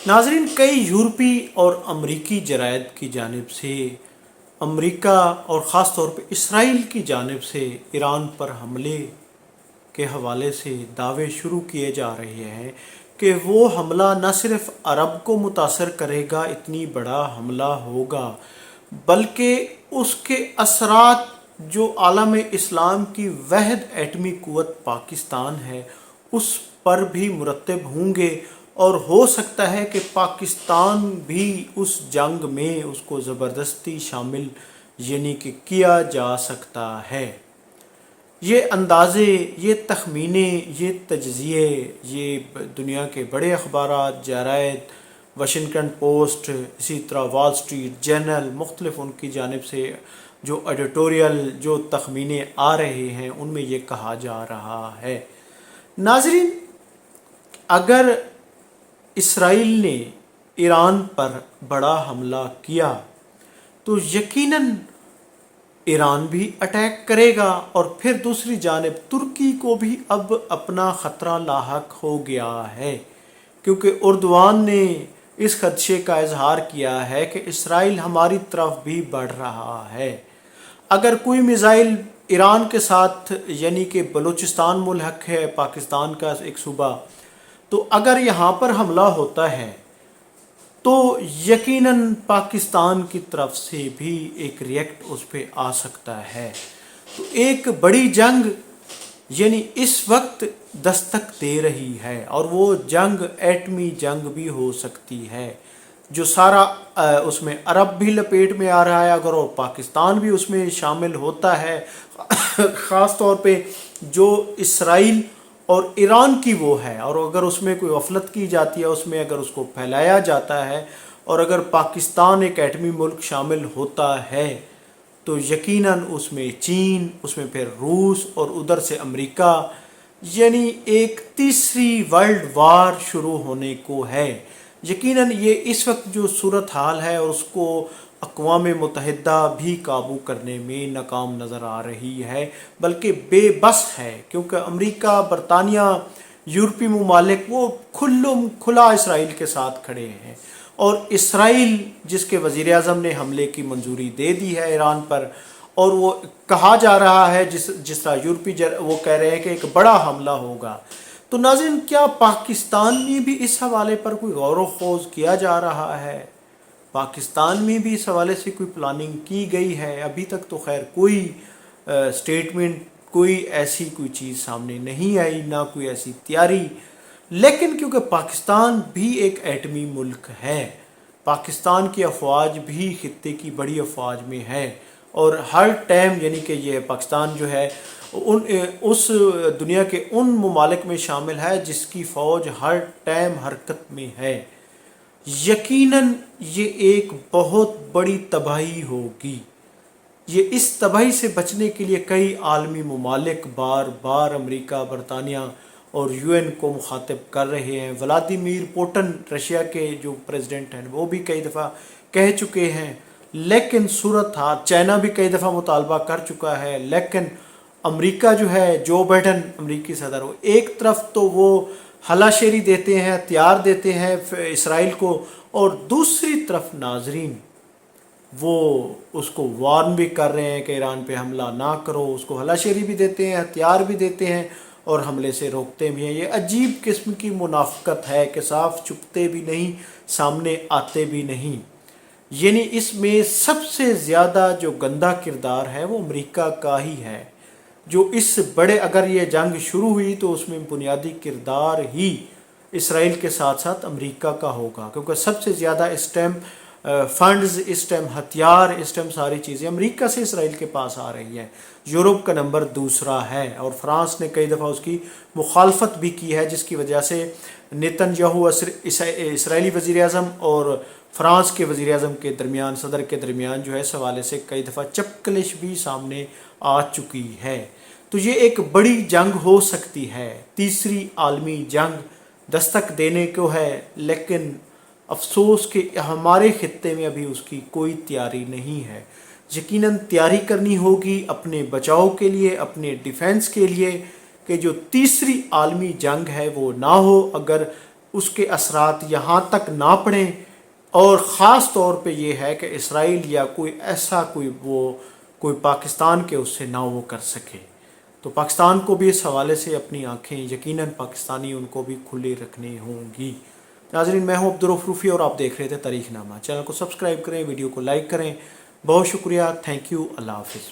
ناظرین، کئی یورپی اور امریکی جرائد کی جانب سے امریکہ اور خاص طور پہ اسرائیل کی جانب سے ایران پر حملے کے حوالے سے دعوے شروع کیے جا رہے ہیں کہ وہ حملہ نہ صرف عرب کو متاثر کرے گا، اتنی بڑا حملہ ہوگا، بلکہ اس کے اثرات جو عالم اسلام کی واحد ایٹمی قوت پاکستان ہے اس پر بھی مرتب ہوں گے، اور ہو سکتا ہے کہ پاکستان بھی اس جنگ میں اس کو زبردستی شامل کہ کیا جا سکتا ہے۔ یہ اندازے، یہ تخمینے، یہ تجزیے، یہ دنیا کے بڑے اخبارات، جرائد، واشنگٹن پوسٹ، اسی طرح وال سٹریٹ جرنل، مختلف ان کی جانب سے جو ایڈیٹوریل، جو تخمینے آ رہے ہیں ان میں یہ کہا جا رہا ہے۔ ناظرین، اگر اسرائیل نے ایران پر بڑا حملہ کیا تو یقیناً ایران بھی اٹیک کرے گا، اور پھر دوسری جانب ترکی کو بھی اب اپنا خطرہ لاحق ہو گیا ہے، کیونکہ اردوان نے اس خدشے کا اظہار کیا ہے کہ اسرائیل ہماری طرف بھی بڑھ رہا ہے۔ اگر کوئی میزائل ایران کے ساتھ، کہ بلوچستان ملحق ہے پاکستان کا ایک صوبہ، تو اگر یہاں پر حملہ ہوتا ہے تو یقیناً پاکستان کی طرف سے بھی ایک ریئیکٹ اس پہ آ سکتا ہے۔ تو ایک بڑی جنگ اس وقت دستک دے رہی ہے، اور وہ جنگ ایٹمی جنگ بھی ہو سکتی ہے، جو سارا اس میں عرب بھی لپیٹ میں آ رہا ہے، اگر اور پاکستان بھی اس میں شامل ہوتا ہے، خاص طور پہ جو اسرائیل اور ایران کی وہ ہے، اور اگر اس میں کوئی غفلت کی جاتی ہے، اس میں اگر اس کو پھیلایا جاتا ہے، اور اگر پاکستان ایک ایٹمی ملک شامل ہوتا ہے تو یقیناً اس میں چین، اس میں پھر روس، اور ادھر سے امریکہ، ایک تیسری ورلڈ وار شروع ہونے کو ہے۔ یقیناً یہ اس وقت جو صورتحال ہے اور اس کو اقوام متحدہ بھی قابو کرنے میں ناکام نظر آ رہی ہے، بلکہ بے بس ہے، کیونکہ امریکہ، برطانیہ، یورپی ممالک وہ کھلا اسرائیل کے ساتھ کھڑے ہیں، اور اسرائیل جس کے وزیر اعظم نے حملے کی منظوری دے دی ہے ایران پر، اور وہ کہا جا رہا ہے جس طرح یورپی وہ کہہ رہے ہیں کہ ایک بڑا حملہ ہوگا۔ تو ناظرین، کیا پاکستان میں بھی اس حوالے پر کوئی غور و خوض کیا جا رہا ہے؟ پاکستان میں بھی اس حوالے سے کوئی پلاننگ کی گئی ہے؟ ابھی تک تو خیر کوئی سٹیٹمنٹ، کوئی ایسی کوئی چیز سامنے نہیں آئی، نہ کوئی ایسی تیاری، لیکن کیونکہ پاکستان بھی ایک ایٹمی ملک ہے، پاکستان کی افواج بھی خطے کی بڑی افواج میں ہے، اور ہر ٹائم کہ یہ پاکستان جو ہے اس دنیا کے ان ممالک میں شامل ہے جس کی فوج ہر ٹائم حرکت میں ہے، یقیناً یہ ایک بہت بڑی تباہی ہوگی۔ اس تباہی سے بچنے کے لیے کئی عالمی ممالک بار بار امریکہ، برطانیہ اور UN کو مخاطب کر رہے ہیں۔ ولادیمیر پوٹن، رشیا کے جو پریزیڈنٹ ہیں، وہ بھی کئی دفعہ کہہ چکے ہیں، لیکن چائنا بھی کئی دفعہ مطالبہ کر چکا ہے، لیکن امریکہ جو ہے، جو بائیڈن امریکی صدر، وہ ایک طرف تو وہ ہلا شیری دیتے ہیں، ہتھیار دیتے ہیں اسرائیل کو، اور دوسری طرف ناظرین وہ اس کو وارن بھی کر رہے ہیں کہ ایران پہ حملہ نہ کرو، اس کو ہلا شیری بھی دیتے ہیں، ہتھیار بھی دیتے ہیں، اور حملے سے روکتے بھی ہیں۔ یہ عجیب قسم کی منافقت ہے کہ صاف چھپتے بھی نہیں، سامنے آتے بھی نہیں۔ اس میں سب سے زیادہ جو گندا کردار ہے وہ امریکہ کا ہی ہے، جو اس بڑے، اگر یہ جنگ شروع ہوئی تو اس میں بنیادی کردار ہی اسرائیل کے ساتھ ساتھ امریکہ کا ہوگا، کیونکہ سب سے زیادہ اس ٹائم فنڈز، اس ٹائم ہتھیار، اس ٹائم ساری چیزیں امریکہ سے اسرائیل کے پاس آ رہی ہیں۔ یورپ کا نمبر دوسرا ہے، اور فرانس نے کئی دفعہ اس کی مخالفت بھی کی ہے، جس کی وجہ سے نیتن یاہو اسرائیلی وزیر اعظم اور فرانس کے وزیر اعظم کے درمیان، صدر کے درمیان جو ہے اس حوالے سے کئی دفعہ چپکلش بھی سامنے آ چکی ہے۔ تو یہ ایک بڑی جنگ ہو سکتی ہے، تیسری عالمی جنگ دستک دینے کو ہے، لیکن افسوس کہ ہمارے خطے میں ابھی اس کی کوئی تیاری نہیں ہے۔ یقیناً تیاری کرنی ہوگی اپنے بچاؤ کے لیے، اپنے ڈیفنس کے لیے، کہ جو تیسری عالمی جنگ ہے وہ نہ ہو۔ اگر اس کے اثرات یہاں تک نہ پڑیں، اور خاص طور پہ یہ ہے کہ اسرائیل یا کوئی ایسا کوئی پاکستان کے اس سے نہ وہ کر سکے۔ تو پاکستان کو بھی اس حوالے سے اپنی آنکھیں یقیناً پاکستانی ان کو بھی کھلی رکھنی ہوں گی۔ ناظرین، میں ہوں عبدالرؤف روفی اور آپ دیکھ رہے تھے تاریخ نامہ۔ چینل کو سبسکرائب کریں، ویڈیو کو لائک کریں۔ بہت شکریہ، تھینک یو، اللہ حافظ۔